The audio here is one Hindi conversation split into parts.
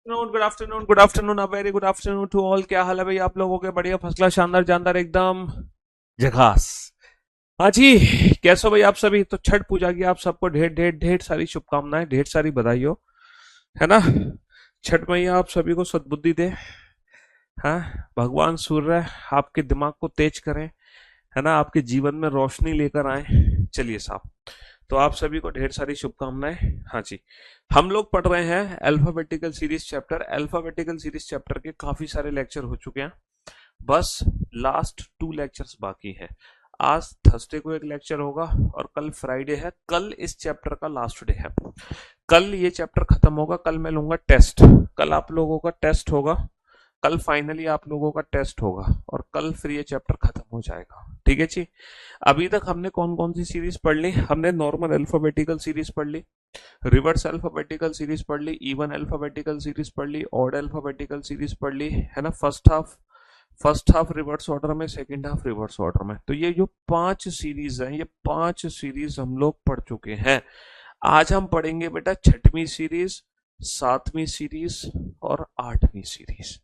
Good afternoon, a very good afternoon to all. क्या हाल है भाई आप लोगों के? बढ़िया, फर्स्ट क्लास, शानदार जानदार, एकदम झकास। हाँ जी, कैसे हो भाई आप सभी? तो छठ पूजा की आप सबको ढेर ढेर ढेर सारी शुभकामनाएं, ढेर सारी बधाई हो, है ना। छठ मैया आप सभी को सद्बुद्धि दे। हाँ, भगवान सूर्य आपके दिमाग को तेज करें, है ना, आपके जीवन में रोशनी लेकर आए। चलिए साहब, तो आप सभी को ढेर सारी शुभकामनाएं। हाँ जी, हम लोग पढ़ रहे हैं alphabetical series chapter. Alphabetical series chapter के काफी सारे लेक्चर हो चुके हैं, बस लास्ट 2 लेक्चर्स बाकी हैं। आज थर्सडे को एक लेक्चर होगा और कल फ्राइडे है। कल इस चैप्टर का लास्ट डे है। कल ये चैप्टर खत्म होगा, कल मैं लूंगा टेस्ट। कल आप लोगों का टेस्ट होगा, कल फाइनली आप लोगों का टेस्ट होगा और कल फिर ये चैप्टर खत्म हो जाएगा। ठीक है जी। अभी तक हमने कौन कौन सी सीरीज पढ़ ली? हमने नॉर्मल अल्फाबेटिकल सीरीज पढ़ ली, रिवर्स अल्फाबेटिकल सीरीज पढ़ ली, इवन अल्फाबेटिकल सीरीज पढ़ ली, ऑड अल्फाबेटिकल सीरीज पढ़ ली, है ना। फर्स्ट हाफ रिवर्स ऑर्डर में, सेकंड हाफ रिवर्स ऑर्डर में। तो ये जो 5 सीरीज हैं, ये 5 सीरीज हम लोग पढ़ चुके हैं। आज हम पढ़ेंगे बेटा छठवीं सीरीज, 7वीं सीरीज और 8वीं सीरीज।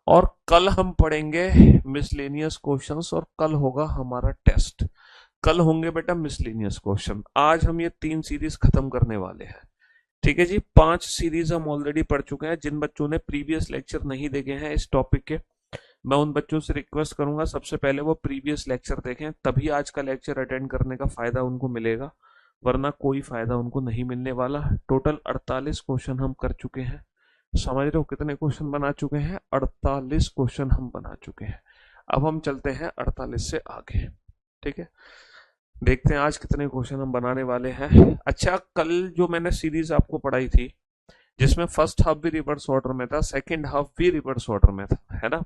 और कल हम पढ़ेंगे मिसलेनियस क्वेश्चंस और कल होगा हमारा टेस्ट। कल होंगे बेटा मिसलेनियस क्वेश्चन। आज हम ये 3 सीरीज खत्म करने वाले हैं। ठीक है जी। 5 सीरीज हम ऑलरेडी पढ़ चुके हैं। जिन बच्चों ने प्रीवियस लेक्चर नहीं देखे हैं इस टॉपिक के, मैं उन बच्चों से रिक्वेस्ट करूंगा सबसे पहले वो प्रीवियस लेक्चर देखें, तभी आज का लेक्चर अटेंड करने का फायदा उनको मिलेगा, वरना कोई फायदा उनको नहीं मिलने वाला। टोटल 48 क्वेश्चन हम कर चुके हैं। समझ रहे हो कितने क्वेश्चन बना चुके हैं? 48 क्वेश्चन हम बना चुके हैं। अब हम चलते हैं 48 से आगे। ठीक है, देखते हैं आज कितने क्वेश्चन हम बनाने वाले हैं। अच्छा, कल जो मैंने सीरीज आपको पढ़ाई थी, जिसमें फर्स्ट हाफ भी रिवर्स ऑर्डर में था, सेकंड हाफ भी रिवर्स ऑर्डर में था, है ना,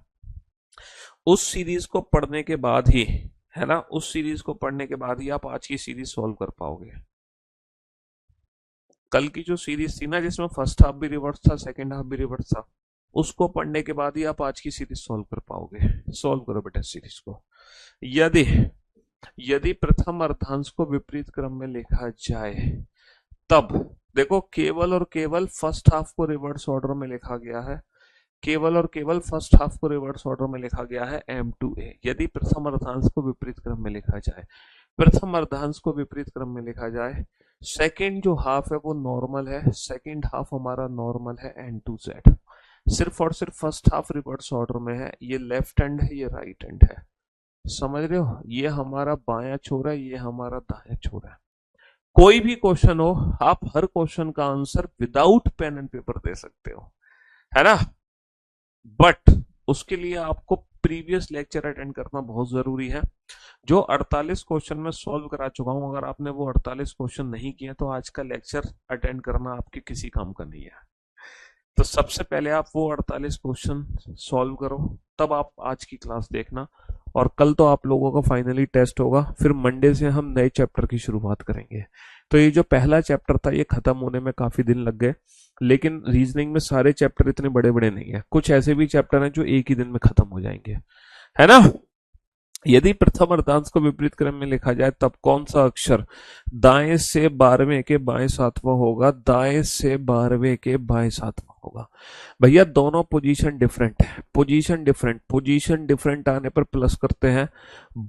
उस सीरीज को पढ़ने के बाद ही, है ना, उस सीरीज को पढ़ने के बाद ही आप आज की सीरीज सॉल्व कर पाओगे। कल की जो सीरीज थी ना, जिसमें फर्स्ट हाफ भी रिवर्स था, सेकंड हाफ भी रिवर्स था, उसको पढ़ने के बाद ही आप आज की सीरीज सॉल्व कर पाओगे। सॉल्व करो बेटा सीरीज को। यदि यदि प्रथम अर्धांश को विपरीत क्रम में लिखा जाए, तब देखो, केवल और केवल फर्स्ट हाफ को रिवर्स ऑर्डर में लिखा गया है। केवल और केवल फर्स्ट हाफ को रिवर्स ऑर्डर में लिखा गया है M2A। यदि प्रथम अर्धांश को विपरीत क्रम में लिखा जाए, प्रथम अर्धांश को विपरीत क्रम में लिखा जाए, सेकंड जो हाफ है वो नॉर्मल है, सेकंड हाफ हमारा नॉर्मल है N2Z। सिर्फ और सिर्फ फर्स्ट हाफ रिवर्स ऑर्डर में है। ये लेफ्ट हैंड है, ये राइट हैंड है। समझ रहे हो? ये हमारा बायां छोर है, ये हमारा दायां छोर है। कोई भी क्वेश्चन हो, आप हर क्वेश्चन का answer without pen and paper दे सकते हो, है ना। बट उसके लिए आपको प्रीवियस लेक्चर अटेंड करना बहुत जरूरी है। जो 48 क्वेश्चन में सॉल्व करा चुका हूं, अगर आपने वो 48 क्वेश्चन नहीं किए तो आज का लेक्चर अटेंड करना आपके किसी काम का नहीं है। तो सबसे पहले आप वो 48 क्वेश्चन सॉल्व करो, तब आप आज की क्लास देखना। और कल तो आप लोगों का फाइनली टेस्ट होगा, फिर मंडे से हम नए चैप्टर की शुरुआत करेंगे। तो ये जो पहला चैप्टर था, ये खत्म होने में काफी दिन लग गए, लेकिन रीजनिंग में सारे चैप्टर इतने बड़े बड़े नहीं है। कुछ ऐसे भी चैप्टर हैं जो एक ही दिन में खत्म हो जाएंगे, है ना। यदि प्रथम अर्धांश को विपरीत क्रम में लिखा जाए, तब कौन सा अक्षर दाएं से 12वें के बाएं 7वां होगा? दाएं से 12वें के बाएं 7वां होगा। भैया दोनों पोजीशन डिफरेंट है, पोजीशन डिफरेंट आने पर प्लस करते हैं।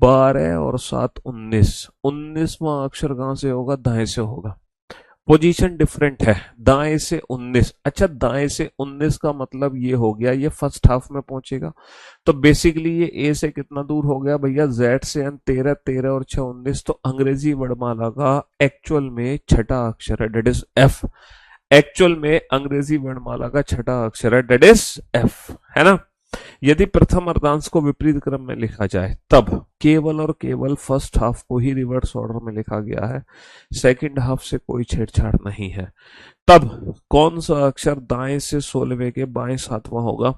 12 और 7 19, 19वां अक्षर कहां से होगा? दाएं से होगा। पोजीशन डिफरेंट है, दाएं से 19। अच्छा, दाएं से 19 का मतलब ये हो गया ये फर्स्ट हाफ में पहुंचेगा। तो बेसिकली ये ए से कितना दूर हो गया भैया? जेड से एन 13, 13 और 6 19। तो अंग्रेजी वर्णमाला का एक्चुअल में छठा अक्षर है, डेट इज एफ। एक्चुअल में अंग्रेजी वर्णमाला का छठा अक्षर है, डेट इज एफ, है ना। यदि प्रथम अर्धांश को विपरीत क्रम में लिखा जाए, तब केवल और केवल फर्स्ट हाफ को ही रिवर्स ऑर्डर में लिखा गया है, सेकंड हाफ से कोई छेड़छाड़ नहीं है। तब कौन सा अक्षर दाएं से 16वें के बाएं 7वां होगा?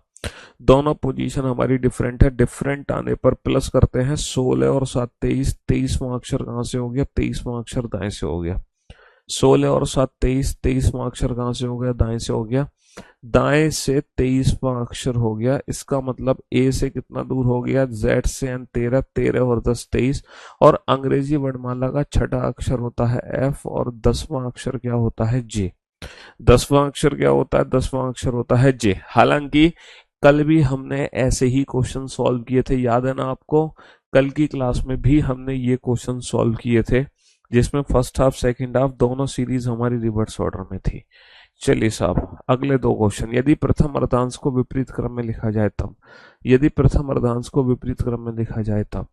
दोनों पोजीशन हमारी डिफरेंट है, डिफरेंट आने पर प्लस करते हैं। 16 और 7 23, 23वां अक्षर कहां से हो गया? 23वां अक्षर दाएं से हो गया। 16 और 7 23, 23वां अक्षर कहां से हो गया? दाएं से हो गया। दाएं से 23वां अक्षर हो गया। इसका मतलब ए से कितना दूर हो गया? जेड से एन 13, 13 और 10 23। और अंग्रेजी वर्णमाला का छठा अक्षर होता है एफ और 10वां अक्षर क्या होता है? जे। 10वां अक्षर क्या होता है? 10वां अक्षर होता है जे। हालांकि कल भी हमने ऐसे ही क्वेश्चन सॉल्व किए थे, याद है ना आपको? कल की क्लास में भी हमने ये क्वेश्चन सॉल्व किए थे, जिसमें फर्स्ट हाफ सेकंड हाफ दोनों सीरीज हमारी रिवर्स ऑर्डर में थी। चलिए साहब, अगले दो क्वेश्चन। यदि प्रथम अर्धांश को विपरीत क्रम में लिखा जाए तब, यदि प्रथम अर्धांश को विपरीत क्रम में लिखा जाए तब,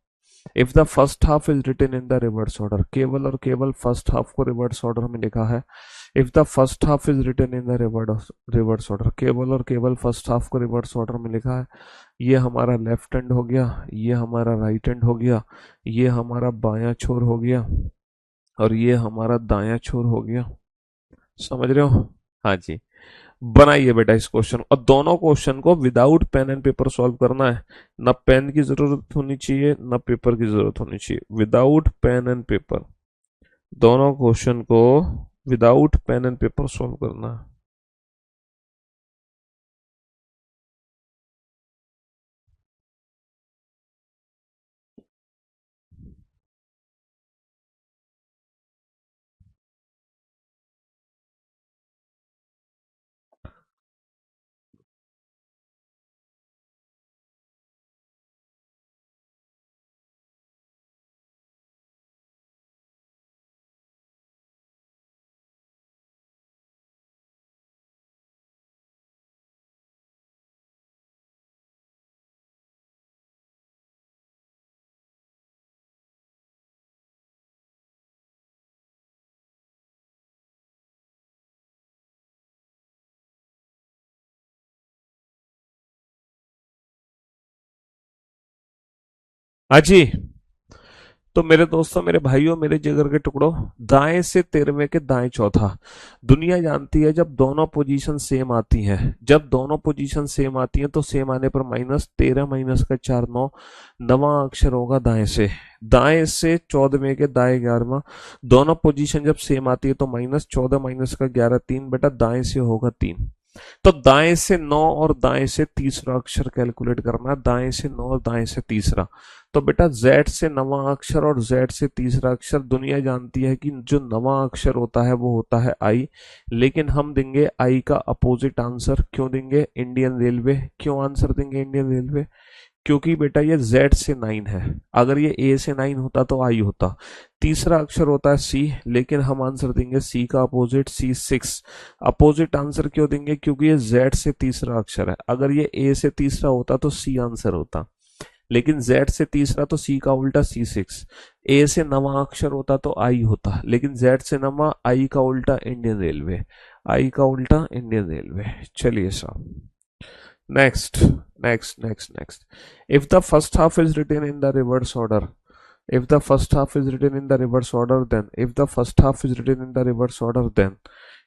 if the first half is written in the reverse order, केवल और केवल फर्स्ट हाफ को रिवर्स ऑर्डर में लिखा है। If the first half is written in the reverse order, केवल और केवल फर्स्ट हाफ को रिवर्स ऑर्डर में लिखा है। ये हमारा लेफ्ट हैंड हो गया, ये हमारा राइट हैंड हो गया, ये हमारा बायां छोर हो गया, और ये हमारा दायां छोर हो गया। समझ रहे हो? हाँ जी। बनाइए बेटा इस क्वेश्चन, और दोनों क्वेश्चन को without pen and paper solve करना है। ना पेन की जरूरत होनी चाहिए, ना पेपर की जरूरत होनी चाहिए, विदाउट पेन एंड पेपर। दोनों क्वेश्चन को without pen and paper solve करना है। अजी, तो मेरे दोस्तों, मेरे भाइयों, मेरे जिगर के टुकड़ों, दाएं से 13वें के दाएं चौथा। दुनिया जानती है जब दोनों पोजीशन सेम आती हैं, जब दोनों पोजीशन सेम आती हैं तो सेम आने पर -13 -4 9, नवा अक्षर होगा दाएं से। दाएं से 14वें के दाएं 11वां, दोनों पोजीशन जब सेम आती है तो -14 -11 3, बेटा दाएं से होगा 3। तो दाएं से 9 और दाएं से तीसरा अक्षर कैलकुलेट करना है, दाएं से 9 और दाएं से तीसरा। तो बेटा Z से नवा अक्षर और Z से तीसरा अक्षर, दुनिया जानती है कि जो नवा अक्षर होता है वो होता है I, लेकिन हम देंगे I का अपोजिट आंसर। क्यों देंगे? Indian railway. क्यों आंसर देंगे इंडियन रेलवे? क्योंकि बेटा ये Z से 9 है, अगर ये A से 9 होता तो I होता। तीसरा अक्षर होता है C, लेकिन हम आंसर देंगे C का अपोजिट, C 6। अपोजिट आंसर क्यों देंगे? क्योंकि ये Z से तीसरा अक्षर है, अगर ये A से तीसरा होता तो C आंसर होता, लेकिन Z से तीसरा तो C का उल्टा C6। A से नवा अक्षर होता तो I होता, लेकिन Z से नवा, I का उल्टा इंडियन रेलवे, I का उल्टा इंडियन रेलवे। चलिए साहब, next next next next. If the first half is written in the reverse order, if the first half is written in the reverse order then, if the first half is written in the reverse order then,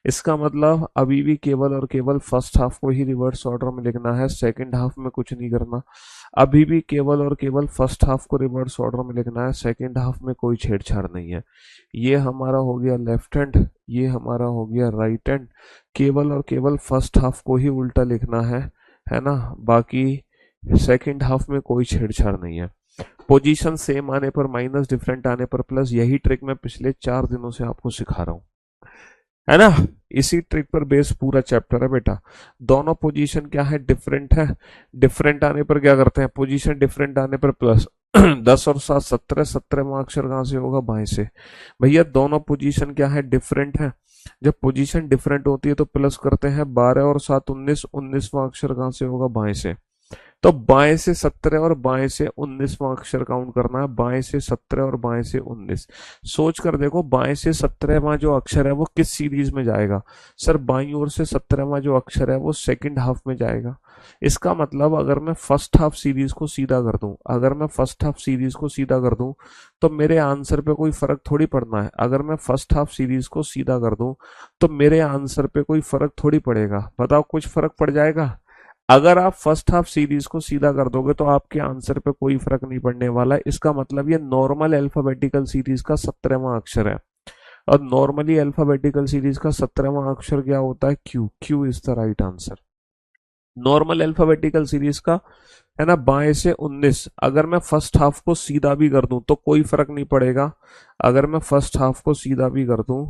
इसका मतलब अभी भी केवल और केवल फर्स्ट हाफ को ही रिवर्स ऑर्डर में लिखना है, सेकंड हाफ में कुछ नहीं करना। अभी भी केवल और केवल फर्स्ट हाफ को रिवर्स ऑर्डर में लिखना है, सेकंड हाफ में कोई छेड़छाड़ नहीं है। ये हमारा हो गया लेफ्ट हैंड, ये हमारा हो गया राइट हैंड। केवल और केवल फर्स्ट हाफ को ही उल्टा लिखना है ना? बाकी सेकंड हाफ में कोई छेड़छाड़ नहीं है। पोजीशन सेम आने पर माइनस, डिफरेंट आने पर प्लस, यही ट्रिक मैं पिछले 4 दिनों से आपको सिखा रहा हूं, है ना? इसी ट्रिक पर बेस पूरा चैप्टर है बेटा। दोनों पोजीशन क्या है? डिफरेंट है। डिफरेंट आने पर क्या करते हैं? पोजीशन डिफरेंट आने पर प्लस। 10 और 7 17, 17वां अक्षर कहां से होगा? बाएं से। भैया दोनों पोजीशन क्या है? डिफरेंट है। जब पोजीशन डिफरेंट होती है तो प्लस करते हैं। 12 और 7 19, 19वां अक्षर कहां से होगा? बाएं से। तो बाएं से 17 और बाएं से 19वां अक्षर काउंट करना है, बाएं से 17 और बाएं से 19। सोच कर देखो, बाएं से 17वां जो अक्षर है वो किस सीरीज में जाएगा? सर बाईं ओर से 17वां जो अक्षर है वो सेकंड हाफ में जाएगा। इसका मतलब अगर मैं फर्स्ट हाफ सीरीज को सीधा कर दूं, अगर मैं फर्स्ट हाफ सीरीज को सीधा कर दूं तो मेरे आंसर पे कोई फर्क थोड़ी पड़ना है। अगर मैं फर्स्ट हाफ सीरीज को सीधा कर दूं तो मेरे आंसर पे कोई फर्क थोड़ी पड़ेगा। बताओ, कुछ फर्क पड़ जाएगा? अगर आप फर्स्ट हाफ सीरीज को सीधा कर दोगे तो आपके आंसर पे कोई फर्क नहीं पड़ने वाला है। इसका मतलब ये नॉर्मल अल्फाबेटिकल सीरीज का 17वां अक्षर है, और नॉर्मली अल्फाबेटिकल सीरीज का 17वां अक्षर क्या होता है? Q. Q is the right answer normal alphabetical series का, है ना? बाएं से 19। अगर मैं फर्स्ट हाफ को सीधा भी कर दूं तो कोई फर्क नहीं पड़ेगा। अगर मैं फर्स्ट हाफ को सीधा भी कर दूं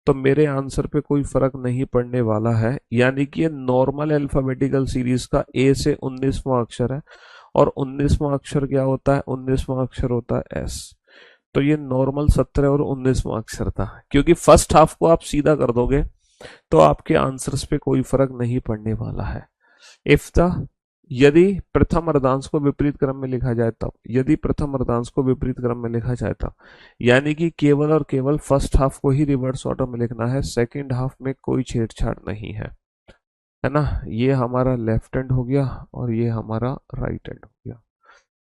तो मेरे आंसर पे कोई फर्क नहीं पड़ने वाला है। यानी कि ये नॉर्मल अल्फाबेटिकल सीरीज का ए से 19वां अक्षर है, और 19वां अक्षर क्या होता है? 19वां अक्षर होता है एस। तो ये नॉर्मल 17 और 19वां अक्षर था। क्योंकि फर्स्ट हाफ को आप सीधा कर दोगे तो आपके आंसर्स पे कोई फर्क नहीं पड़ने वाला है। इफ द यदि प्रथम अर्धांश को विपरीत क्रम में लिखा जाए तब, यदि प्रथम अर्धांश को विपरीत क्रम में लिखा जाए तब, यानी कि केवल और केवल फर्स्ट हाफ को ही रिवर्स ऑर्डर में लिखना है, सेकंड हाफ में कोई छेड़छाड़ नहीं है ना। ये हमारा लेफ्ट हैंड हो गया और ये हमारा राइट हैंड हो गया।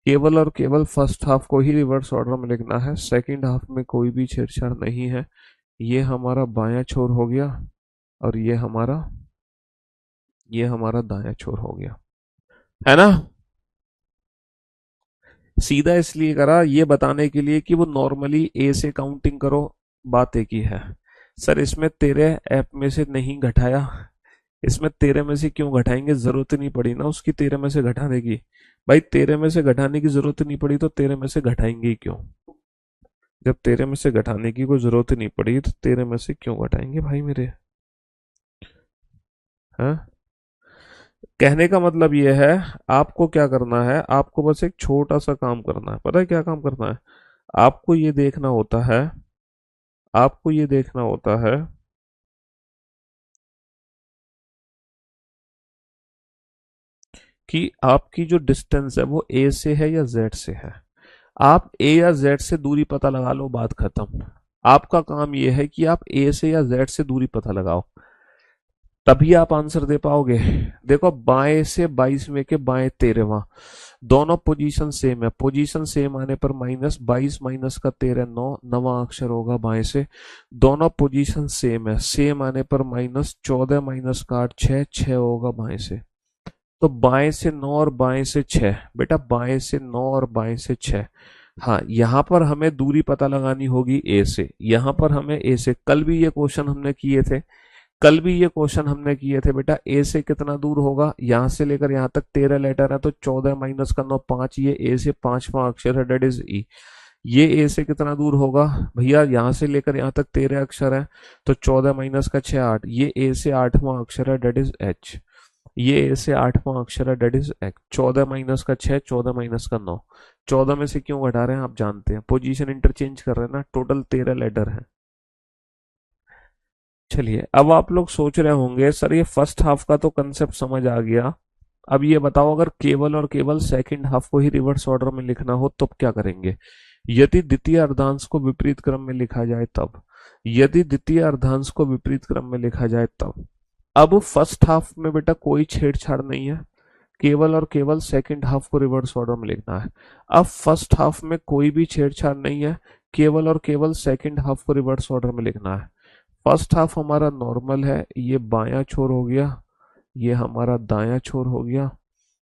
केवल और केवल फर्स्ट हाफ को ही रिवर्स ऑर्डर में लिखना है, सेकंड हाफ में कोई भी छेड़छाड़ नहीं है। ये हमारा बायां छोर हो गया और ये हमारा दायां छोर हो गया, है ना। सीधा इसलिए करा ये बताने के लिए कि वो नॉर्मली ए से काउंटिंग करो, बात एक ही है। सर इसमें तेरे ऐप में से नहीं घटाया, इसमें तेरे में से क्यों घटाएंगे? जरूरत नहीं पड़ी ना उसकी तेरे में से घटाने की। भाई तेरे में से घटाने की जरूरत नहीं पड़ी तो तेरे में से घटाएंगे ही क्यों? जब तेरे में से घटाने की कोई जरूरत नहीं पड़ी तो तेरे में से क्यों घटाएंगे भाई मेरे? हाँ, कहने का मतलब ये है, आपको क्या करना है, आपको बस एक छोटा सा काम करना है। पता है क्या काम करना है? आपको ये देखना होता है, आपको ये देखना होता है कि आपकी जो डिस्टेंस है वो ए से है या जेड से है। आप ए या जेड से दूरी पता लगा लो, बात खत्म। आपका काम ये है कि आप ए से या जेड से दूरी पता लगाओ, तभी आप आंसर दे पाओगे। देखो बाएं से 22वें के बाएं 13वां, दोनों पोजीशन सेम है। पोजीशन सेम आने पर माइनस 22 माइनस का 13 9, नवा अक्षर होगा बाएं से। दोनों पोजीशन सेम है, सेम आने पर माइनस 14 माइनस का 8 6 6 होगा बाएं से। तो बाएं से 9 और बाएं से 6, बेटा बाएं से 9 और बाएं से 6। हाँ, यहाँ पर हमें दूरी पता लगानी होगी ए से, यहाँ पर हमें ए से। कल भी ये क्वेश्चन हमने किए थे बेटा। ए से कितना दूर होगा? यहां से लेकर यहां तक 13 लेटर है, तो 14 माइनस का 9 5, ये ए से 5वां अक्षर है, डेट इज ई। ये ए से कितना दूर होगा भैया? यहां से लेकर यहां तक 13 अक्षर है, तो 14 माइनस का 6 8, ये ए से 8वां अक्षर है, डेट इज एच। ये ए से 8वां अक्षर है, डेट इज एक्स। 14 माइनस का 6, 14 माइनस का 9। 14 में से क्यों घटा रहे हैं आप जानते हैं, पोजीशन इंटरचेंज कर रहे हैं ना। टोटल 13 लेटर है। चलिए, अब आप लोग सोच रहे होंगे सर ये फर्स्ट हाफ का तो कंसेप्ट समझ आ गया, अब ये बताओ अगर केवल और केवल सेकंड हाफ को ही रिवर्स ऑर्डर में लिखना हो तो क्या करेंगे? यदि द्वितीय अर्धांश को विपरीत क्रम में लिखा जाए तब, यदि द्वितीय अर्धांश को विपरीत क्रम में लिखा जाए तब। अब फर्स्ट हाफ में बेटा कोई छेड़छाड़ नहीं है, केवल और केवल सेकंड हाफ को रिवर्स ऑर्डर में लिखना है। अब फर्स्ट हाफ में कोई भी छेड़छाड़ नहीं है, केवल और केवल सेकंड हाफ को रिवर्स ऑर्डर में लिखना है। फर्स्ट हाफ हमारा नॉर्मल है, ये बायां छोर हो गया, ये हमारा दायां छोर हो गया,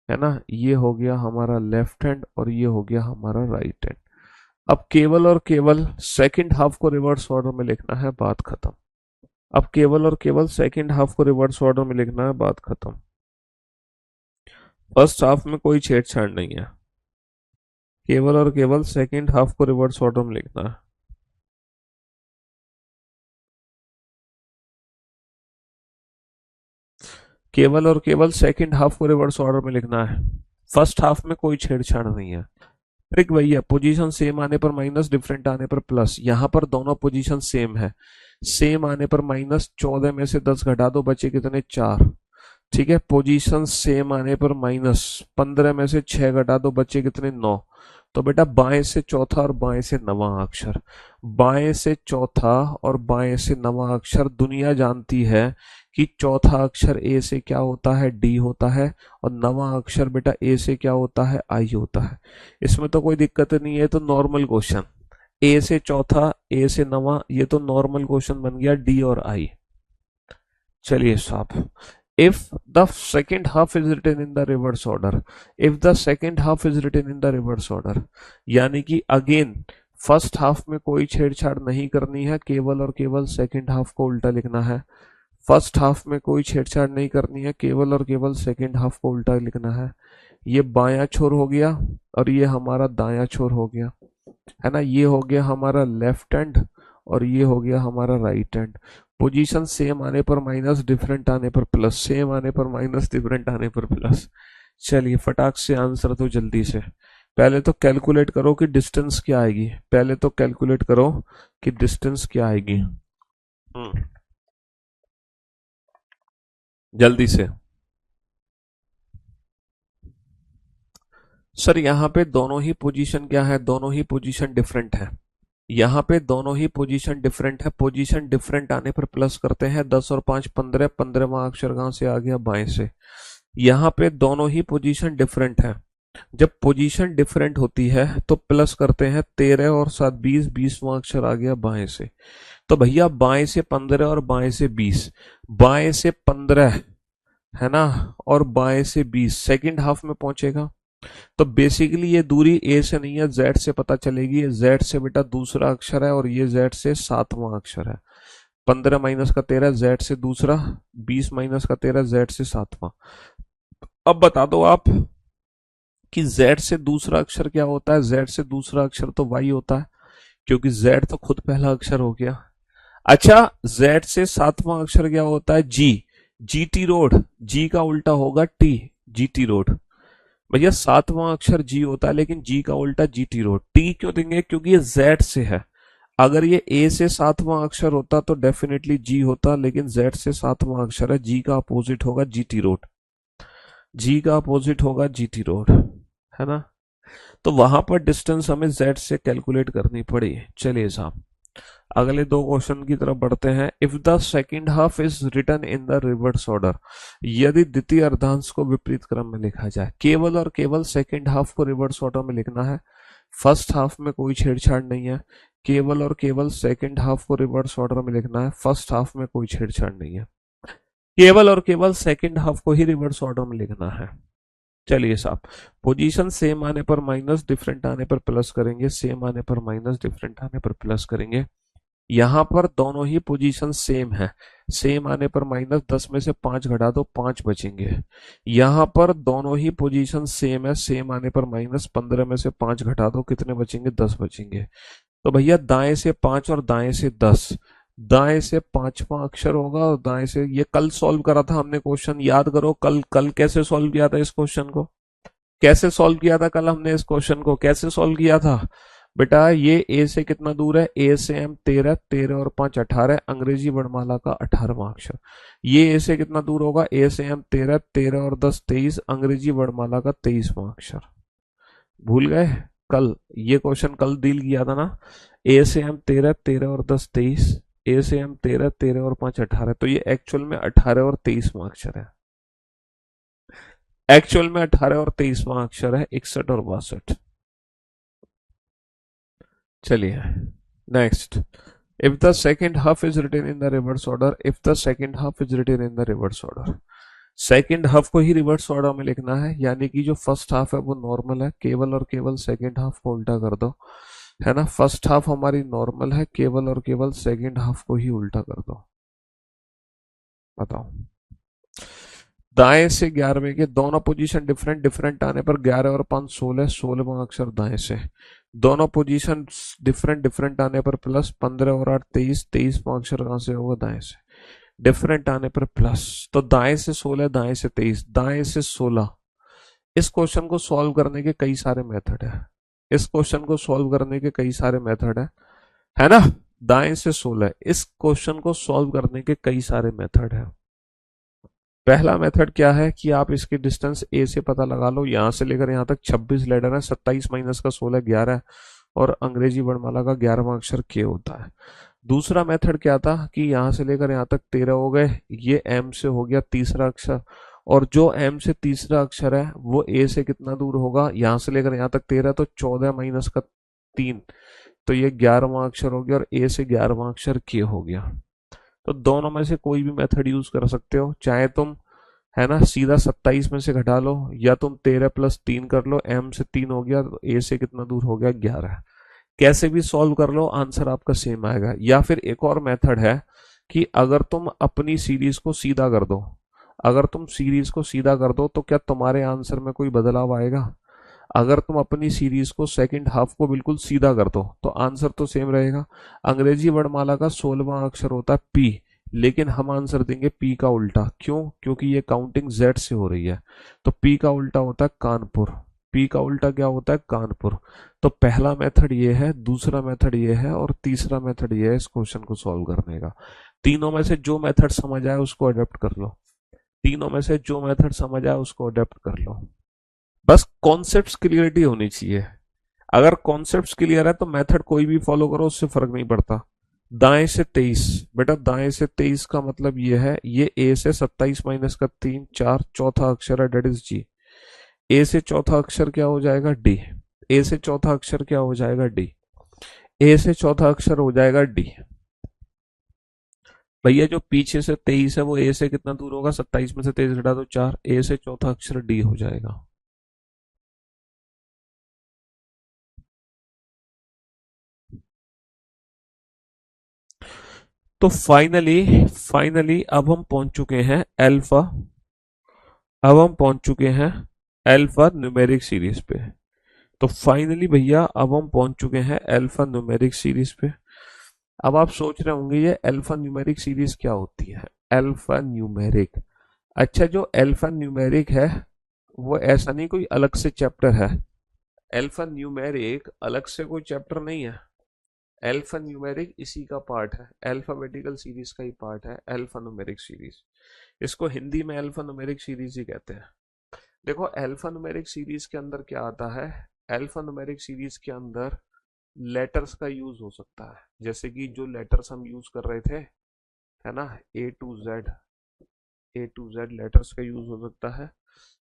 है ना। ये हो गया हमारा लेफ्ट हैंड और ये हो गया हमारा राइट हैंड। अब केवल और केवल सेकंड हाफ को रिवर्स ऑर्डर में लिखना है, बात खत्म। अब केवल और केवल सेकंड हाफ को रिवर्स ऑर्डर में लिखना है, बात खत्म। फर्स्ट हाफ में कोई छेड़छाड़ नहीं है, केवल और केवल सेकंड हाफ को रिवर्स ऑर्डर में लिखना है। केवल और केवल सेकंड हाफ को रिवर्स ऑर्डर में लिखना है, फर्स्ट हाफ में कोई छेड़छाड़ नहीं है। ट्रिक वही है, पोजीशन सेम आने पर माइनस, डिफरेंट आने पर प्लस। यहां पर दोनों पोजीशन सेम है, सेम आने पर माइनस, 14 में से 10 घटा दो, बचे कितने? 4। ठीक है, पोजीशन सेम आने पर माइनस, 15 में से 6 घटा दो, बचे कितने? 9। तो बेटा बाएं से चौथा और बाएं से नवा अक्षर, बाएं से चौथा और बाएं से नवा अक्षर दुनिया जानती है कि चौथा अक्षर ए से क्या होता है? डी होता है, और नवा अक्षर बेटा ए से क्या होता है? आई होता है। इसमें तो कोई दिक्कत नहीं है, तो नॉर्मल क्वेश्चन। ए से चौथा, ए से नवा, ये तो नॉर्मल क्वेश्चन बन गया, डी और आई। चलिए साहब, if the second half is written in the reverse order, if the second half is written in the reverse order, यानी कि अगेन फर्स्ट हाफ में कोई छेड़छाड़ नहीं करनी है, केवल और केवल सेकंड हाफ को उल्टा लिखना है। फर्स्ट हाफ में कोई छेड़छाड़ नहीं करनी है, केवल और केवल सेकंड हाफ को उल्टा लिखना है। ये बायां छोर हो गया और ये हमारा दायां छोर हो गया, है ना। ये हो गया हमारा लेफ्ट हैंड और ये हो गया हमारा राइट हैंड। पोजीशन सेम आने पर माइनस, डिफरेंट आने पर प्लस, सेम आने पर माइनस, डिफरेंट आने पर प्लस। चलिए फटाक से आंसर तो जल्दी से। पहले तो कैलकुलेट करो कि डिस्टेंस क्या आएगी, पहले तो कैलकुलेट करो कि डिस्टेंस क्या आएगी। जल्दी से। सर यहाँ पे दोनों ही पोजीशन क्या है, दोनों ही पोजीशन डिफरेंट है। यहाँ पे दोनों ही पोजीशन डिफरेंट है। पोजीशन डिफरेंट आने पर प्लस करते हैं, 10 और 5 15, 15वां अक्षर कहां से आ गया, बाएं से। यहाँ पे दोनों ही पोजीशन डिफरेंट है। जब पोजीशन डिफरेंट होती है तो प्लस करते हैं, 13 और 7 20, 20वां अक्षर आ गया बाएं से। तो भैया बाएं से 15 और बाएं से 20, बाएं से 15 है ना, और बाएं से 20 सेकंड हाफ में पहुंचेगा। तो बेसिकली ये दूरी ए से नहीं है, जेड से पता चलेगी। जेड से बेटा दूसरा अक्षर है और ये जेड से 7वां अक्षर है। 15 माइनस का 13 जेड से दूसरा, 20 माइनस का 13 जेड से 7वां। अब बता दो आप कि जेड से दूसरा अक्षर क्या होता है। जेड से दूसरा अक्षर तो वाई होता है, क्योंकि जेड तो खुद पहला अक्षर हो गया। अच्छा, जेड से 7वां अक्षर क्या होता है, जी। जीटी रोड, जी का उल्टा होगा टी, जीटी रोड। भैया 7वां अक्षर जी होता है, लेकिन जी का उल्टा जीटी रोड। टी क्यों देंगे, क्योंकि ये जेड से है। अगर ये ए से 7वां अक्षर होता तो डेफिनेटली जी होता, लेकिन जेड से 7वां अक्षर है, जी का अपोजिट होगा जीटी रोड। जी का अपोजिट होगा जीटी रोड, है ना। तो वहां पर डिस्टेंस हमें जेड से कैलकुलेट करनी पड़ी। चलिए साहब अगले दो क्वेश्चन की तरफ बढ़ते हैं। If the second half is written in the reverse order, यदि द्वितीय अर्धांश को विपरीत क्रम में लिखा जाए। केवल और केवल सेकेंड हाफ को रिवर्स ऑर्डर में लिखना है, फर्स्ट हाफ में कोई छेड़छाड़ नहीं है। केवल और केवल सेकेंड हाफ को रिवर्स ऑर्डर में लिखना है, फर्स्ट हाफ में कोई छेड़छाड़ नहीं है। केवल और केवल सेकेंड हाफ को ही रिवर्स ऑर्डर में लिखना है। चलिए साहब, पोजीशन सेम आने पर माइनस, डिफरेंट आने पर प्लस करेंगे, सेम आने पर माइनस, डिफरेंट आने पर प्लस करेंगे। यहां पर दोनों ही पोजीशन सेम है। सेम आने पर माइनस, 10 में से 5 घटा दो, 5 बचेंगे। यहां पर दोनों ही पोजीशन सेम है। सेम आने पर माइनस, 15 में से 5 घटा दो, कितने बचेंगे, 10 बचेंगे। तो भैया दाएं से 5 और दाएं से 10, दाएं से 5वां अक्षर होगा और दाएं से, ये कल सॉल्व करा था हमने क्वेश्चन, याद करो। कल कल कैसे सॉल्व किया था इस क्वेश्चन को, कैसे सॉल्व किया था कल हमने इस क्वेश्चन को, कैसे सॉल्व किया था बेटा। ये ए से कितना दूर है, ए से एम 13, 13 और 5 18, अंग्रेजी वर्णमाला का 18वां अक्षर। ये ए से कितना दूर होगा, ए से एम 13, 13 और 10 23, अंग्रेजी वर्णमाला का 23वां अक्षर। भूल गए, कल ये क्वेश्चन कल डील किया था ना। ए से एम 13, 13 और 10 23, ए से एम 13, 13 और 5 18। तो ये एक्चुअल में 18 और 23वां अक्षर है। एक्चुअल में 18 और 23वां अक्षर है, 61 और 62। चलिए next. If the second half is written in the reverse order, if the second half is written in the reverse order, second half को ही रिवर्स ऑर्डर में लिखना है। यानी कि जो फर्स्ट हाफ है वो नॉर्मल है, केवल और केवल सेकेंड हाफ को उल्टा कर दो, है ना। फर्स्ट हाफ हमारी नॉर्मल है, केवल और केवल सेकेंड हाफ को ही उल्टा कर दो। बताओ, दाएं से 11वें के दोनों पोजीशन डिफरेंट, डिफरेंट आने पर 11 और 5 16, 16वां अक्षर दाएं से। दोनों पोजीशन डिफरेंट, डिफरेंट आने पर प्लस, 15 और 8 23, 23वां अक्षर कहां से होगा, दाएं से। डिफरेंट आने पर प्लस, तो दाएं से 16, दाएं से 23, दाएं से 16। इस क्वेश्चन को सॉल्व करने के कई सारे मेथड है, इस क्वेश्चन को सॉल्व करने के कई सारे मेथड है ना। दाएं से 16, इस क्वेश्चन को सॉल्व करने के कई सारे मेथड है। पहला मेथड क्या है कि आप इसकी डिस्टेंस ए से पता लगा लो। यहां से लेकर यहां तक 26 लेटर है, 27 माइनस का 16 11, और अंग्रेजी वर्णमाला का 11वां अक्षर के होता है। दूसरा मेथड क्या था कि यहां से लेकर यहां तक 13 हो गए, ये एम से हो गया तीसरा अक्षर, और जो एम से तीसरा अक्षर है वो ए से कितना दूर होगा, यहां से लेकर यहां तक 13, तो 14 माइनस का 3, तो ये 11वां अक्षर हो गया, और ए से 11वां अक्षर के हो गया। तो दोनों में से कोई भी मेथड यूज कर सकते हो, चाहे तुम, है ना, सीधा 27 में से घटा लो, या तुम 13 प्लस 3 कर लो, एम से 3 हो गया, तो ए से कितना दूर हो गया, 11। कैसे भी सॉल्व कर लो, आंसर आपका सेम आएगा। या फिर एक और मेथड है कि अगर तुम अपनी सीरीज को सीधा कर दो, अगर तुम सीरीज को सीधा कर दो तो क्या तुम्हारे आंसर में कोई बदलाव आएगा। अगर तुम अपनी सीरीज को सेकंड हाफ को बिल्कुल सीधा कर दो तो आंसर तो सेम रहेगा। अंग्रेजी वर्णमाला का 16वां अक्षर होता है पी, लेकिन हम आंसर देंगे पी का उल्टा। क्यों? क्योंकि ये काउंटिंग जेड से हो रही है। तो पी का उल्टा होता है कानपुर। पी का उल्टा क्या होता है? कानपुर। तो पहला मेथड ये है, दूसरा मेथड ये है, और तीसरा मेथड ये है इस क्वेश्चन को सॉल्व करने का। तीनों में से जो मेथड समझ आए उसको अडेप्ट कर लो। तीनों में से जो मेथड समझ आए उसको अडेप्ट कर लो। बस कॉन्सेप्ट्स क्लियरिटी होनी चाहिए। अगर कॉन्सेप्ट्स क्लियर है तो मेथड कोई भी फॉलो करो, उससे फर्क नहीं पड़ता। दाएं से 23, बेटा दाएं से 23 का मतलब ये है, ये ए से 27 माइनस का 3 4, चौथा अक्षर है डेट इज जी। ए से चौथा अक्षर क्या हो जाएगा? डी। ए से चौथा अक्षर क्या हो जाएगा? डी। ए से चौथा अक्षर हो जाएगा डी। भैया जो पीछे से 23 है वो ए से कितना दूर होगा? 27 में से 23 घटा दो 4, ए से चौथा अक्षर डी हो जाएगा। तो फाइनली फाइनली अब हम पहुंच चुके हैं अल्फा। अब हम पहुंच चुके हैं अल्फा न्यूमेरिक सीरीज पे। तो फाइनली भैया अब हम पहुंच चुके हैं अल्फा न्यूमेरिक सीरीज पे। अब आप सोच रहे होंगे ये अल्फा न्यूमेरिक सीरीज क्या होती है? अल्फा न्यूमेरिक, अच्छा जो अल्फा न्यूमेरिक है वो ऐसा नहीं कोई अलग से चैप्टर है। अल्फा न्यूमेरिक अलग से कोई चैप्टर नहीं है। अल्फा न्यूमेरिक इसी का पार्ट है, अल्फाबेटिकल सीरीज का ही पार्ट है अल्फा न्यूमेरिक सीरीज। इसको हिंदी में अल्फा न्यूमेरिक सीरीज ही कहते हैं। देखो अल्फा न्यूमेरिक सीरीज के अंदर क्या आता है? अल्फा न्यूमेरिक सीरीज के अंदर लेटर्स का यूज हो सकता है, जैसे कि जो लेटर्स हम यूज कर रहे थे, है ना, A to Z। A to Z letters का यूज हो सकता है,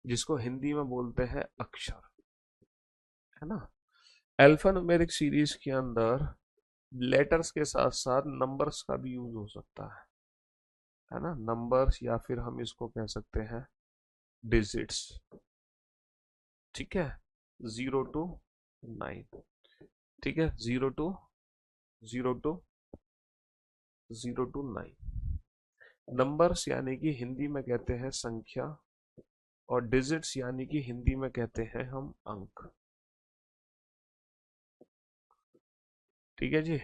जिसको हिंदी में बोलते हैं अक्षर, है ना। अल्फा न्यूमेरिक सीरीज के अंदर लेटर्स के साथ साथ नंबर्स का भी यूज हो सकता है ना, नंबर्स, या फिर हम इसको कह सकते हैं डिजिट्स। ठीक है, 0 to 9। ठीक है, जीरो टू 9। नंबर्स यानी कि हिंदी में कहते हैं संख्या, और डिजिट्स यानी कि हिंदी में कहते हैं हम अंक। ठीक है जी।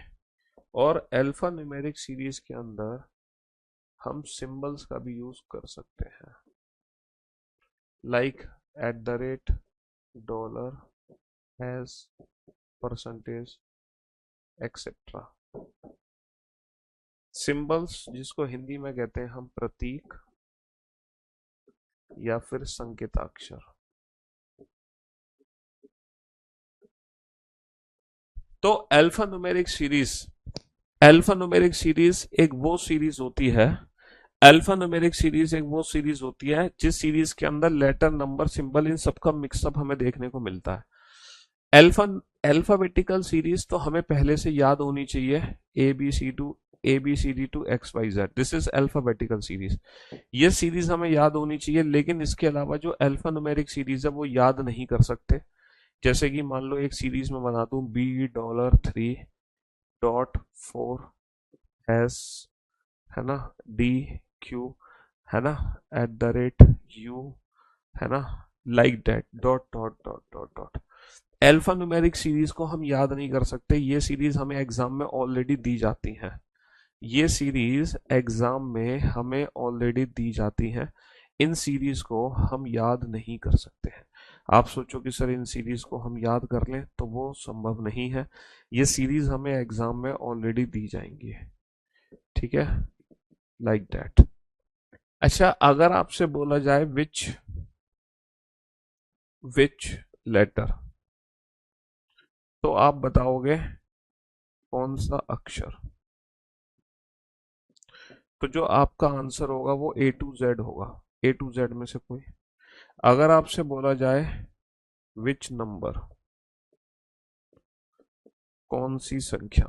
और अल्फा न्यूमेरिक सीरीज के अंदर हम सिंबल्स का भी यूज कर सकते हैं, like @ dollar, has, percentage, etcetera. Symbols जिसको हिंदी में कहते हैं हम प्रतीक या फिर संकेताक्षर। तो अल्फा न्यूमेरिक सीरीज एक वो सीरीज होती है, अल्फा न्यूमेरिक सीरीज एक वो सीरीज होती है जिस सीरीज के अंदर लेटर, नंबर, सिंबल, इन सबका मिक्सअप हमें देखने को मिलता है। अल्फा अल्फाबेटिकल सीरीज तो हमें पहले से याद होनी चाहिए, ABCD to XYZ, this is alphabetical series. ये सीरीज हमें याद होनी चाहिए, लेकिन इसके अलावा जो अल्फा न्यूमेरिक सीरीज है वो याद नहीं कर सकते। जैसे कि मान लो एक सीरीज में बना दूं B$3.4S, है ना, DQ, है ना, @U, है ना, like that, dot dot dot dot dot. Alpha numeric series को हम याद नहीं कर सकते, ये सीरीज हमें एग्जाम में ऑलरेडी दी जाती हैं। ये सीरीज एग्जाम में हमें ऑलरेडी दी जाती हैं। इन सीरीज को हम याद नहीं कर सकते हैं। आप सोचो कि सर इन सीरीज को हम याद कर लें, तो वो संभव नहीं है। ये सीरीज हमें एग्जाम में ऑलरेडी दी जाएंगी। ठीक है, लाइक दैट। अच्छा, अगर आपसे बोला जाए विच लेटर, तो आप बताओगे कौन सा अक्षर? तो जो आपका आंसर होगा वो A to Z होगा, A to Z में से कोई। अगर आपसे बोला जाए विच नंबर, कौन सी संख्या,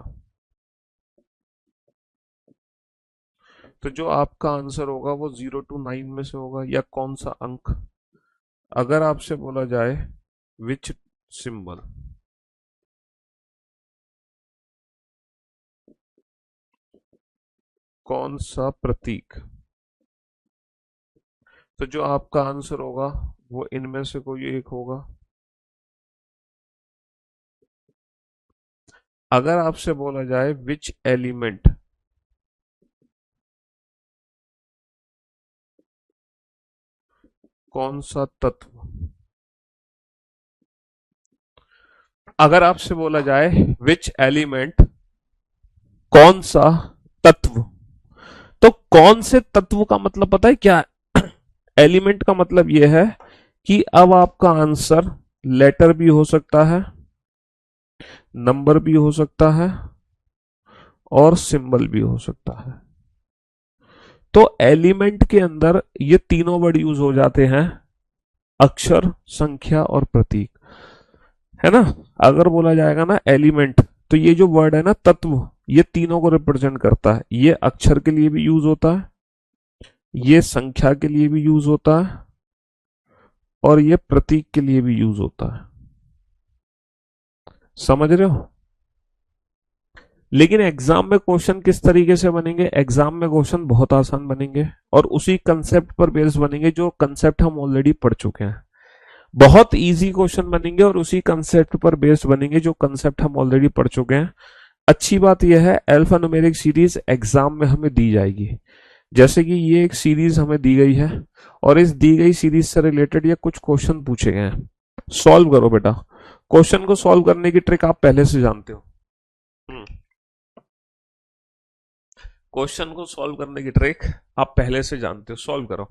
तो जो आपका आंसर होगा वो 0 to 9 में से होगा, या कौन सा अंक। अगर आपसे बोला जाए विच सिंबल, कौन सा प्रतीक, तो जो आपका आंसर होगा वो इनमें से कोई एक होगा। अगर आपसे बोला जाए विच एलिमेंट, कौन सा तत्व, अगर आपसे बोला जाए विच एलिमेंट, कौन सा तत्व, तो कौन से तत्व का मतलब पता है क्या है? एलिमेंट का मतलब यह है कि अब आपका आंसर लेटर भी हो सकता है, नंबर भी हो सकता है और सिंबल भी हो सकता है। तो एलिमेंट के अंदर ये तीनों वर्ड यूज हो जाते हैं, अक्षर, संख्या और प्रतीक, है ना। अगर बोला जाएगा ना एलिमेंट, तो ये जो वर्ड है ना तत्व, ये तीनों को रिप्रेजेंट करता है। ये अक्षर के लिए भी यूज होता है, ये संख्या के लिए भी यूज होता है और ये प्रतीक के लिए भी यूज होता है। समझ रहे हो? लेकिन एग्जाम में क्वेश्चन किस तरीके से बनेंगे? एग्जाम में क्वेश्चन बहुत आसान बनेंगे और उसी कंसेप्ट पर बेस्ड बनेंगे जो कंसेप्ट हम ऑलरेडी पढ़ चुके हैं। बहुत इजी क्वेश्चन बनेंगे और उसी कंसेप्ट पर बेस्ड बनेंगे जो कंसेप्ट हम ऑलरेडी पढ़ चुके हैं। अच्छी बात यह है अल्फा न्यूमेरिक सीरीज एग्जाम में हमें दी जाएगी। जैसे कि ये एक सीरीज हमें दी गई है और इस दी गई सीरीज से रिलेटेड ये कुछ क्वेश्चन पूछे गए हैं। सॉल्व करो बेटा। क्वेश्चन को सॉल्व करने की ट्रिक आप पहले से जानते हो। क्वेश्चन को सॉल्व करने की ट्रिक आप पहले से जानते हो। सॉल्व करो।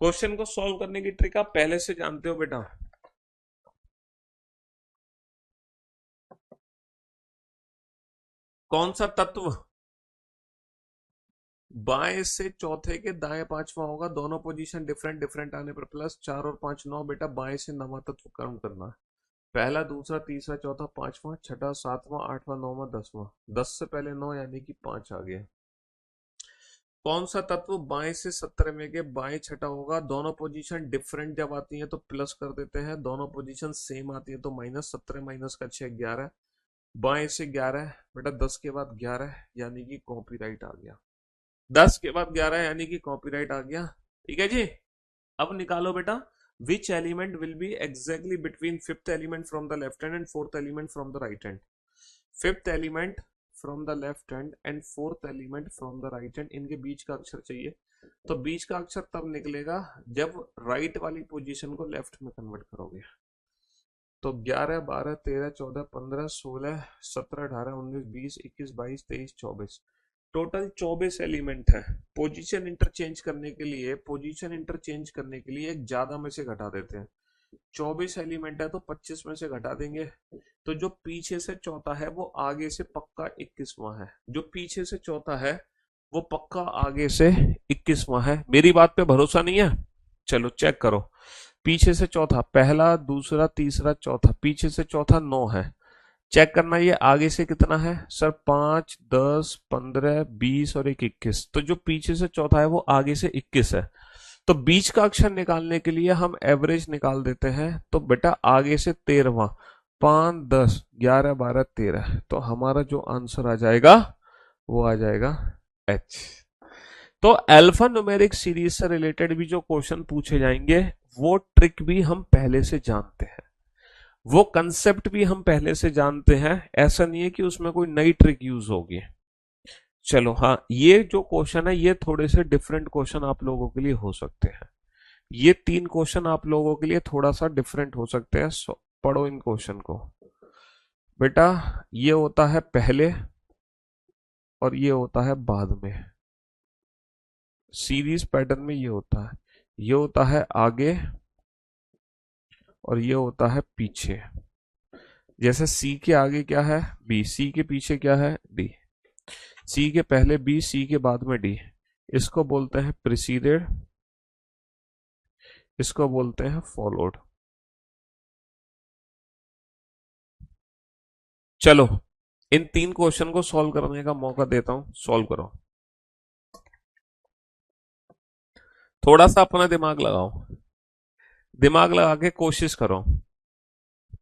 क्वेश्चन को सॉल्व करने की ट्रिक आप पहले से जानते हो बेटा। कौन सा तत्व बाएं से चौथे के दाएं पांचवा होगा, दोनों पोजीशन डिफरेंट डिफरेंट आने पर प्लस 4 और 5 9। बेटा बाएं से नवा तत्व कर्म करना है। पहला, दूसरा, तीसरा, चौथा, पांचवा, छठा, सातवां, आठवां, नौवां, 10वां। 10 से पहले 9 यानी कि 5 आ गया। कौन सा तत्व बाएं से 17वें के बाएं छठा होगा? दोनों पोजीशन डिफरेंट जब आती है तो प्लस कर देते हैं, दोनों पोजीशन सेम आती है तो माइनस। 17 माइनस का 6 11। बाएं से 11 बेटा, 10 के बाद 11 यानी कि कॉपीराइट आ गया। 10 के बाद 11 यानी कि कॉपीराइट आ गया। ठीक है जी। अब निकालो बेटा, which element will be exactly between fifth element from the left hand and fourth element from the right hand. Fifth element from the left hand and fourth element from the right hand, इनके बीच का अक्षर चाहिए। तो बीच का अक्षर तब निकलेगा जब राइट वाली पोजीशन को लेफ्ट में कन्वर्ट करोगे। तो 11 12 13 14 15 16 17 18 19 20 21 22 23 24, टोटल 24 एलिमेंट है। पोजीशन इंटरचेंज करने के लिए, पोजीशन इंटरचेंज करने के लिए एक ज्यादा में से घटा देते हैं। 24 एलिमेंट है तो 25 में से घटा देंगे, तो जो पीछे से चौथा है वो आगे से पक्का 21वां है। जो पीछे से चौथा है वो पक्का आगे से 21वां है। मेरी बात पे भरोसा नहीं है? चलो चेक करो, पीछे से चौथा, पहला दूसरा तीसरा चौथा, पीछे से चौथा 9 है। चेक करना ये आगे से कितना है सर, 5 10 15 20 और एक 21। तो जो पीछे से चौथा है वो आगे से 21 है। तो बीच का अक्षर निकालने के लिए हम एवरेज निकाल देते हैं। तो बेटा आगे से 13वां, 5 10 11 12 13, तो हमारा जो आंसर आ जाएगा वो आ जाएगा एच। तो अल्फा न्यूमेरिक सीरीज से रिलेटेड भी जो क्वेश्चन पूछे जाएंगे वो ट्रिक भी हम पहले से जानते हैं, वो कंसेप्ट भी हम पहले से जानते हैं। ऐसा नहीं है कि उसमें कोई नई ट्रिक यूज होगी। चलो हाँ, ये जो क्वेश्चन है ये थोड़े से डिफरेंट क्वेश्चन आप लोगों के लिए हो सकते हैं। ये 3 क्वेश्चन आप लोगों के लिए थोड़ा सा डिफरेंट हो सकते हैं। पढ़ो इन क्वेश्चन को बेटा। ये होता है पहले और ये होता है बाद में, सीरीज पैटर्न में ये होता है। ये होता है आगे और ये होता है पीछे। जैसे सी के आगे क्या है बी, सी के पीछे क्या है डी, सी के पहले बी, सी के बाद में डी। इसको बोलते हैं प्रिसीडेड, इसको बोलते हैं फॉलोड। चलो इन 3 क्वेश्चन को सॉल्व करने का मौका देता हूं, सॉल्व करो। थोड़ा सा अपना दिमाग लगाओ, दिमाग लगा के कोशिश करो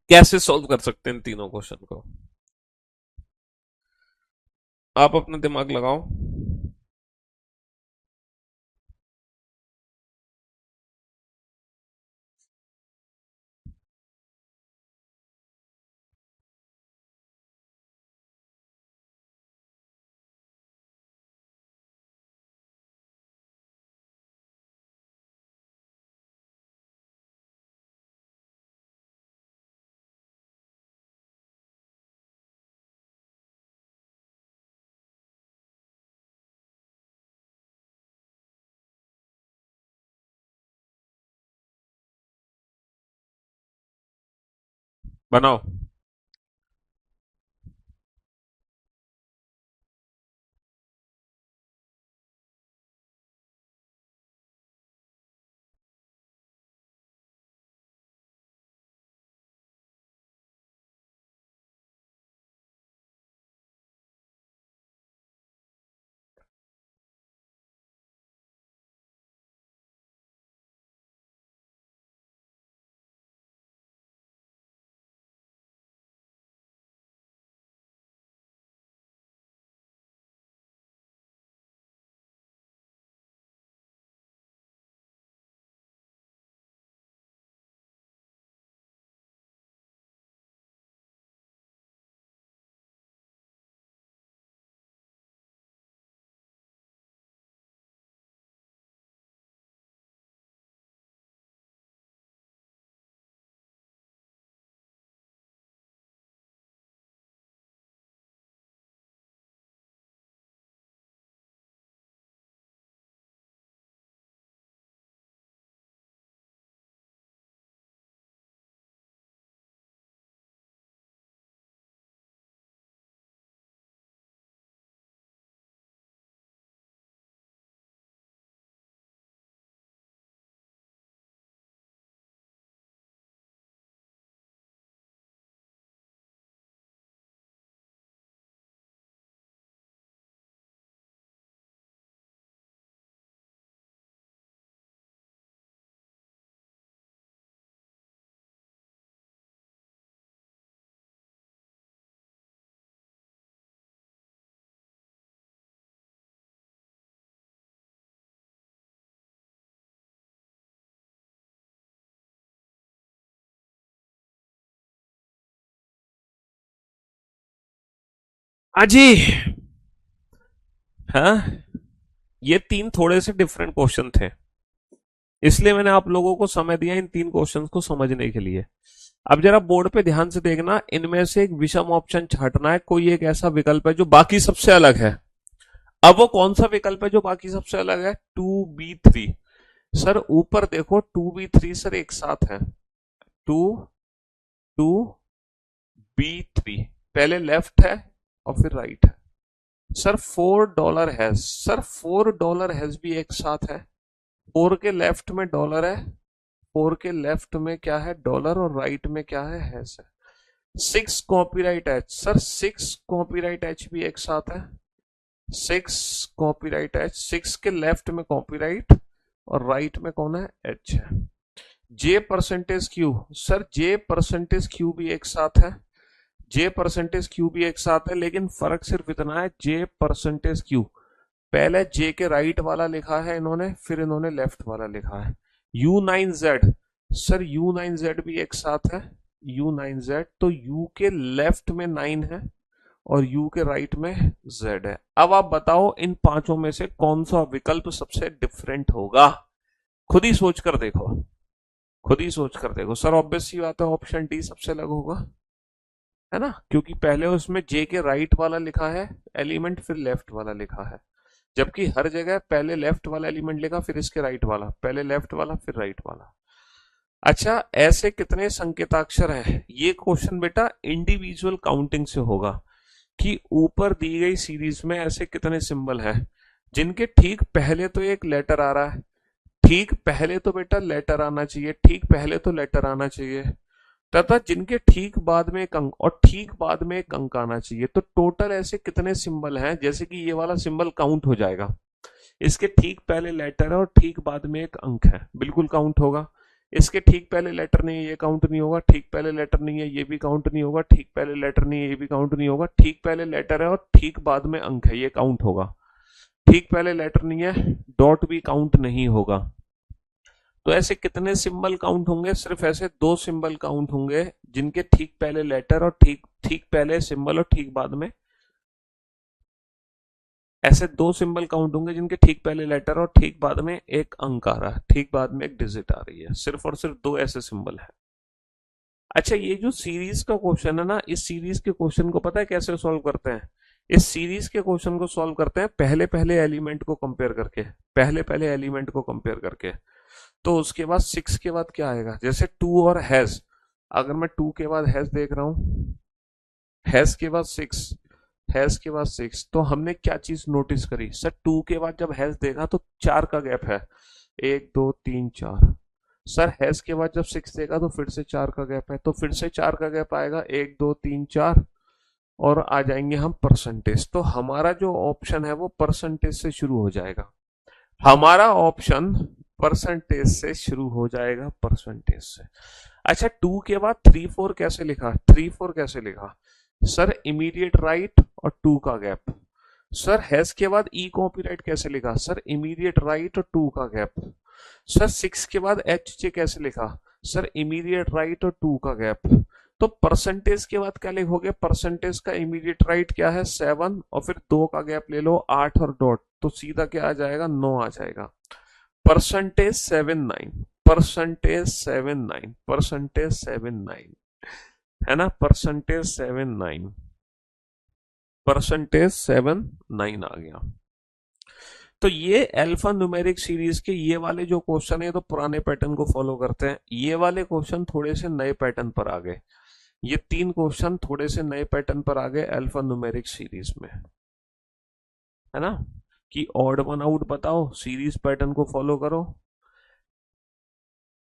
कैसे सॉल्व कर सकते हैं इन तीनों क्वेश्चन को। आप अपना दिमाग लगाओ। बनाओ। अजी हाँ, ये 3 थोड़े से डिफरेंट क्वेश्चन थे, इसलिए मैंने आप लोगों को समय दिया इन 3 क्वेश्चंस को समझने के लिए। अब जरा बोर्ड पे ध्यान से देखना, इनमें से एक विषम ऑप्शन छांटना है, कोई एक ऐसा विकल्प है जो बाकी सबसे अलग है। अब वो कौन सा विकल्प है जो बाकी सबसे अलग है, 2B3। सर ऊपर देखो 2B3 सर एक साथ है, 2 2B3, पहले लेफ्ट है और फिर राइट है। सर $4 हैज, सर $4 हैज भी एक साथ है, फोर के लेफ्ट में डॉलर है, फोर के लेफ्ट में क्या है, डॉलर, और राइट में क्या है, हैश है। Six copyright H, sir six copyright H भी एक साथ है, सिक्स कॉपीराइट एच, सिक्स के लेफ्ट में कॉपीराइट और राइट में कौन है, एच है। जे परसेंटेज क्यू, सर जे परसेंटेज क्यू भी एक साथ है, जे परसेंटेज क्यू भी एक साथ है, लेकिन फर्क सिर्फ इतना है, जे परसेंटेज क्यू पहले जे के राइट वाला लिखा है इन्होंने, फिर इन्होंने लेफ्ट वाला लिखा है। You nine Z, sir you nine Z भी एक साथ है, यू नाइन जेड, तो यू के लेफ्ट में नाइन है और यू के राइट में जेड है। अब आप बताओ इन पांचों में से कौन सा विकल्प सबसे डिफरेंट होगा, खुद ही सोच कर देखो, खुद ही सोच कर देखो। सर ऑब्वियस सी बात है, ऑप्शन डी सबसे अलग होगा, है ना, क्योंकि पहले उसमें जे के राइट वाला लिखा है एलिमेंट, फिर लेफ्ट वाला लिखा है, जबकि हर जगह पहले लेफ्ट वाला एलिमेंट लिखा, फिर इसके राइट वाला, पहले लेफ्ट वाला फिर राइट वाला। अच्छा, ऐसे कितने संकेताक्षर हैं, ये क्वेश्चन बेटा इंडिविजुअल काउंटिंग से होगा कि ऊपर दी गई सीरीज में ऐसे कितने सिंबल हैं जिनके ठीक पहले तो एक लेटर आ रहा है, ठीक पहले तो बेटा लेटर आना चाहिए, ठीक पहले तो लेटर आना चाहिए, तथा जिनके ठीक बाद में एक अंक और ठीक बाद में एक अंक आना चाहिए। तो टोटल ऐसे कितने सिंबल हैं, जैसे कि ये वाला सिंबल काउंट हो जाएगा, इसके ठीक पहले लेटर है और ठीक बाद में एक अंक है, बिल्कुल काउंट होगा। इसके ठीक पहले लेटर नहीं है, ये काउंट नहीं होगा, ठीक पहले लेटर नहीं है, ये भी काउंट नहीं होगा, ठीक पहले लेटर नहीं है, ये भी काउंट नहीं होगा, ठीक पहले लेटर है और ठीक बाद में अंक है, ये काउंट होगा। ठीक पहले लेटर नहीं है, डॉट भी काउंट नहीं होगा। तो ऐसे कितने सिंबल काउंट होंगे, सिर्फ ऐसे दो सिंबल काउंट होंगे जिनके ठीक पहले लेटर और ठीक ठीक पहले सिंबल और ठीक बाद में, ऐसे दो सिंबल काउंट होंगे जिनके ठीक पहले लेटर और ठीक बाद में एक अंक आ रहा है, ठीक बाद में एक डिजिट आ रही है, सिर्फ और सिर्फ दो ऐसे सिंबल है। अच्छा, ये जो सीरीज का क्वेश्चन है ना, इस सीरीज के क्वेश्चन को पता है कैसे सॉल्व करते हैं, इस सीरीज के क्वेश्चन को सॉल्व करते हैं पहले पहले एलिमेंट को कंपेयर करके, पहले पहले एलिमेंट को कंपेयर करके। तो उसके बाद सिक्स के बाद क्या आएगा, जैसे टू और हैज, अगर मैं टू के बाद हैज देख रहा हूं, हैज के बाद सिक्स, हैज के बाद सिक्स, तो हमने क्या चीज नोटिस करी, सर टू के बाद जब हैज देखा तो चार का गैप है, एक दो तीन चार। सर हैज के बाद जब सिक्स देखा तो फिर से चार का गैप है, तो फिर से चार का गैप आएगा, एक दो तीन चार, और आ जाएंगे हम परसेंटेज। तो हमारा जो ऑप्शन है वो परसेंटेज से शुरू हो जाएगा, हमारा ऑप्शन परसेंटेज से शुरू हो जाएगा, परसेंटेज से। अच्छा, टू के बाद थ्री फोर कैसे लिखा, थ्री फोर कैसे लिखा, सर इमीडिएट राइट और टू का गैप। सर हैज के बाद ई कॉपीराइट कैसे लिखा, सर इमीडिएट राइट और टू का गैप। सर सिक्स के बाद एच जे कैसे लिखा, सर इमीडिएट राइट और टू का गैप। तो परसेंटेज के बाद क्या लिखोगे, परसेंटेज का इमीडिएट राइट क्या है, सेवन, और फिर दो का गैप ले लो, आठ और डॉट, तो सीधा क्या आ जाएगा, नौ आ जाएगा। Percentage seven nine, percentage seven nine, percentage seven nine, है ना, percentage seven nine, percentage seven nine आ गया। तो ये अल्फा न्यूमेरिक सीरीज के ये वाले जो क्वेश्चन है तो पुराने पैटर्न को फॉलो करते हैं, ये वाले क्वेश्चन थोड़े से नए पैटर्न पर आ गए, ये तीन क्वेश्चन थोड़े से नए पैटर्न पर आ गए अल्फा न्यूमेरिक सीरीज में, है ना, कि ऑड वन आउट बताओ, सीरीज पैटर्न को फॉलो करो।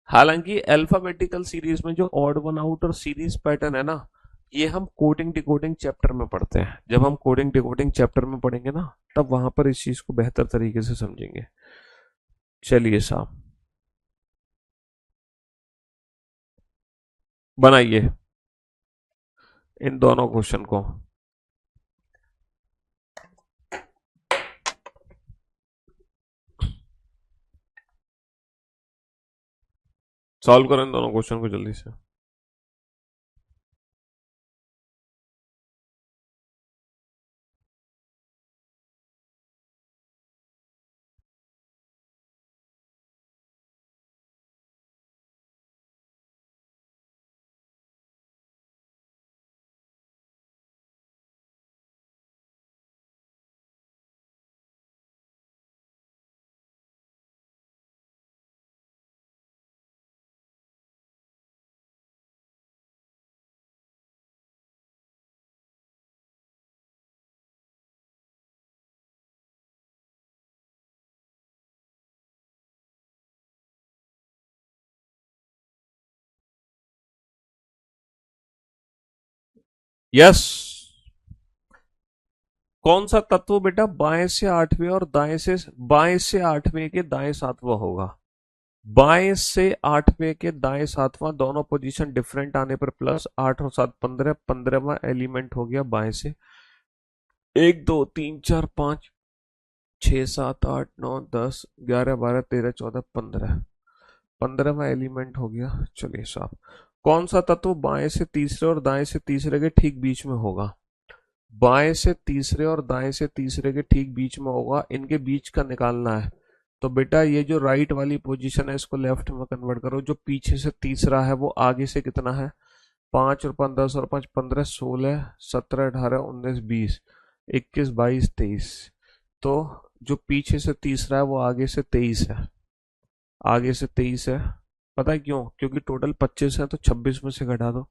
हालांकि अल्फाबेटिकल सीरीज में जो ऑड वन आउट और सीरीज पैटर्न है ना, ये हम कोडिंग डिकोडिंग चैप्टर में पढ़ते हैं, जब हम कोडिंग डिकोडिंग चैप्टर में पढ़ेंगे ना, तब वहां पर इस चीज को बेहतर तरीके से समझेंगे। चलिए साहब, बनाइए इन दोनों क्वेश्चन को, सॉल्व करें इन दोनों क्वेश्चन को जल्दी से। यस। कौन सा तत्व बेटा बाएं से आठवें और बाएं से आठवें के दाएं सातवां होगा? बाएं से आठवें के दाएं सातवां, दोनों पोजीशन डिफरेंट आने पर प्लस, 8 और 7 15, 15वां एलिमेंट हो गया बाएं से। 1 2 3 4 5 6 7 8 9 10 11 12 13 14 15, 15वां एलिमेंट हो गया। चलिए साहब, कौन सा तत्व बाएं से तीसरे और दाएं से तीसरे के ठीक बीच में होगा? बाएं से तीसरे और दाएं से तीसरे के ठीक बीच में होगा, इनके बीच का निकालना है। तो बेटा ये जो राइट वाली पोजीशन है इसको लेफ्ट में कन्वर्ट करो, जो पीछे से तीसरा है वो आगे से कितना है? 5 और 5 10 और 5 15 16 17 18 19 20 21 22 23। तो जो पीछे से तीसरा है वो आगे से 23 है, आगे से 23 है। पता है क्यों? क्योंकि टोटल 25 है तो 26 में से घटा दो,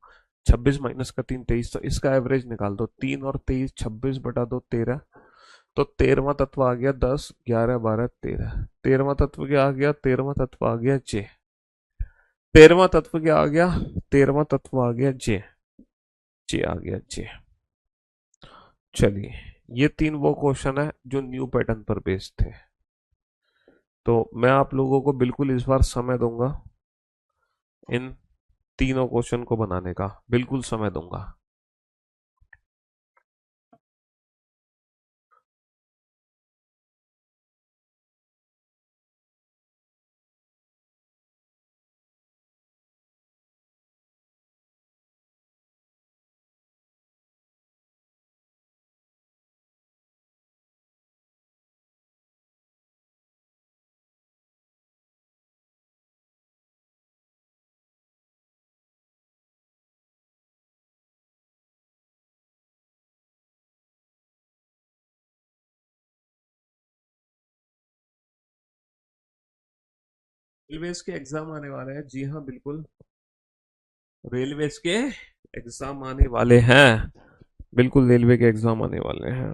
26 माइनस का 3 23, तो इसका एवरेज निकाल दो। 3 और 23 26 बटा 2 13। तो 13वां तत्व आ गया 10 11 12 13। 13वां तत्व क्या आ गया? 13वां तत्व आ गया जे। 13वां तत्व क्या आ गया? 13वां तत्व आ गया जे। जे आ गया जे। चलिए, ये तीन वो क्वेश्चन है जो न्यू पैटर्न पर बेस्ड थे। तो मैं आप लोगों को बिल्कुल इस बार समय दूंगा इन तीनों क्वेश्चन को बनाने का, बिल्कुल समय दूंगा। रेलवेज के एग्जाम आने वाले हैं, जी हाँ बिल्कुल। रेलवेज के एग्जाम आने वाले हैं, बिल्कुल रेलवे के एग्जाम आने वाले हैं।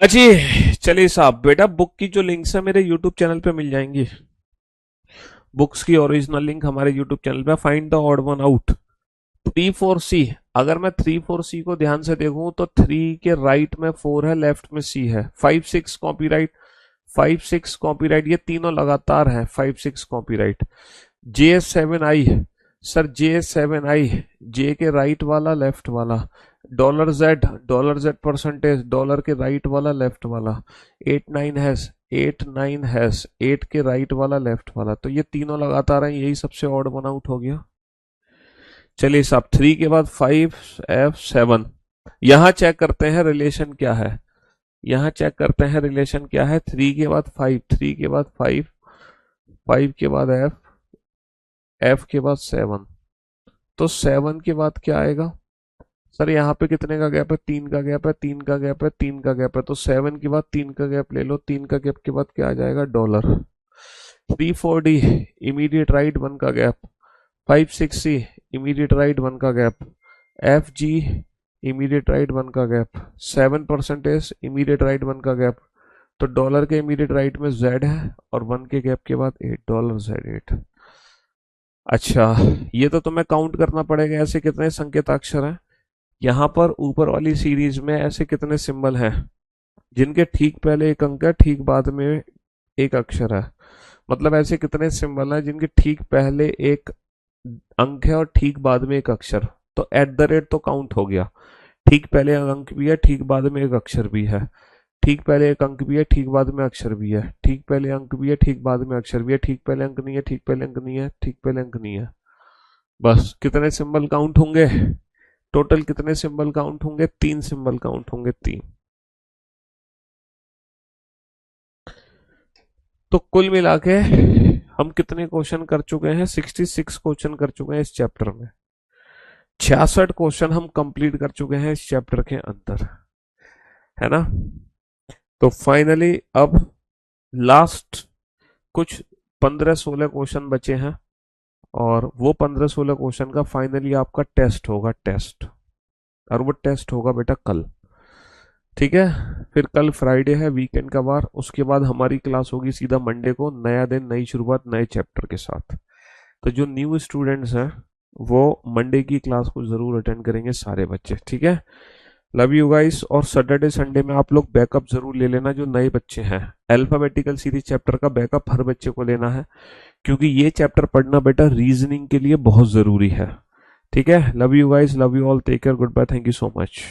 अजी चलिए साहब, बेटा बुक की जो लिंक्स है मेरे यूट्यूब चैनल पे मिल जाएंगी। बुक्स की ओरिजिनल लिंक हमारे यूट्यूब चैनल पे, find the odd one out. 3 4 सी, अगर मैं 3 4 सी को ध्यान से देखूं तो 3 के राइट में 4 है, लेफ्ट में सी है। 5 6 कॉपीराइट, 5 6 कॉपीराइट, ये तीनों लगातार है। 5 6 कॉपीराइट। JS7I, सर JS7I, जे के राइट वाला लेफ्ट वाला। $Z परसेंटेज, डॉलर के राइट वाला लेफ्ट वाला। 8 9 8 के राइट वाला लेफ्ट वाला, तो ये तीनों लगातार हैं, यही सबसे ऑड वन आउट हो गया। चलिए साहब, 3 के बाद 5F7, यहां चेक करते हैं रिलेशन क्या है। यहां चेक करते हैं रिलेशन क्या है। 3 के बाद 5, 3 के बाद 5, 5 के बाद F, F के बाद 7, तो 7 के बाद क्या आएगा। सर यहाँ पे कितने का गैप है, 3 का गैप है, 3 का गैप है, 3 का गैप है, तो 7 के बाद 3 का गैप ले लो। 3 का गैप के बाद क्या आ जाएगा, डॉलर। 3 4D, इमीडिएट राइट 1 का गैप। 5 6C, इमीडिएट राइट 1 का गैप। FG, इमीडिएट राइट 1 का गैप। 7 परसेंटेज, इमीडिएट राइट 1 का गैप। तो डॉलर के इमीडिएट राइट में Z है, और 1 के गैप के बाद 8, डॉलर Z8। अच्छा, ये तो तुम्हें काउंट करना पड़ेगा ऐसे कितने संकेताक्षर हैं। यहाँ पर ऊपर वाली सीरीज में ऐसे कितने सिंबल हैं जिनके ठीक पहले एक अंक है, ठीक बाद में एक अक्षर है। मतलब ऐसे कितने सिंबल हैं जिनके ठीक पहले एक अंक है और ठीक बाद में एक अक्षर। तो एट द रेट तो काउंट हो गया। ठीक पहले अंक भी है, ठीक बाद में एक अक्षर भी है। ठीक पहले एक अंक भी है, ठीक बाद में अक्षर भी है। ठीक पहले अंक भी है, ठीक बाद में अक्षर भी है। ठीक पहले अंक नहीं है, ठीक पहले अंक नहीं है, ठीक पहले अंक नहीं है। बस कितने सिंबल काउंट होंगे, टोटल कितने सिंबल काउंट होंगे, 3 सिंबल काउंट होंगे, 3। तो कुल मिला के हम कितने क्वेश्चन कर चुके हैं, 66 क्वेश्चन कर चुके हैं इस चैप्टर में। 66 क्वेश्चन हम कंप्लीट कर चुके हैं इस चैप्टर के अंदर, है ना। तो फाइनली अब लास्ट कुछ 15 16 क्वेश्चन बचे हैं, और वो 15 16 क्वेश्चन का फाइनली आपका टेस्ट होगा, टेस्ट। और वो टेस्ट होगा बेटा कल, ठीक है। फिर कल फ्राइडे है, वीकेंड का बार, उसके बाद हमारी क्लास होगी सीधा मंडे को, नया दिन, नई शुरुआत, नए चैप्टर के साथ। तो जो न्यू स्टूडेंट्स हैं वो मंडे की क्लास को जरूर अटेंड करेंगे सारे बच्चे, ठीक है। Love you guys. और सैटरडे संडे में आप लोग बैकअप जरूर ले लेना, जो नए बच्चे हैं। अल्फाबेटिकल सीरीज चैप्टर का बैकअप हर बच्चे को लेना है, क्योंकि ये चैप्टर पढ़ना बेटा रीजनिंग के लिए बहुत जरूरी है, ठीक है। Love you guys, love you all, take care, good bye, thank you so much.